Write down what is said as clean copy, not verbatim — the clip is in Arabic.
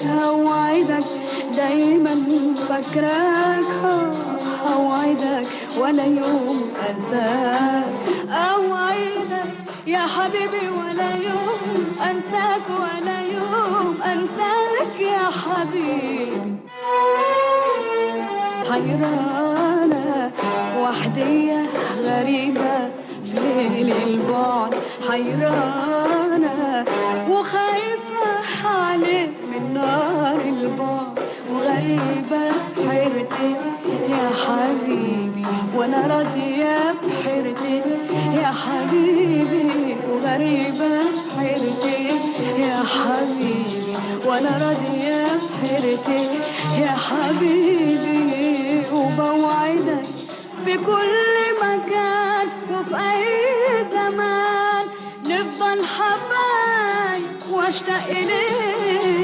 اوعدك دايما فاكراك، اوعدك ولا يوم انساك، اوعدك يا حبيبي ولا يوم انساك، ولا يوم انساك يا حبيبي. حيرانة وحدية غريبة في ليل البعد، حيرانة وخايفة عليك من نار البعد، وغريبة بحيرتي يا حبيبي وانا راضية بحيرتي يا حبيبي، وغريبة بحيرتي يا حبيبي وانا راضية بحيرتي يا حبيبي. وبوعدك في كل مكان وفي أي زمان نفضل حبايب واشتاق إليك.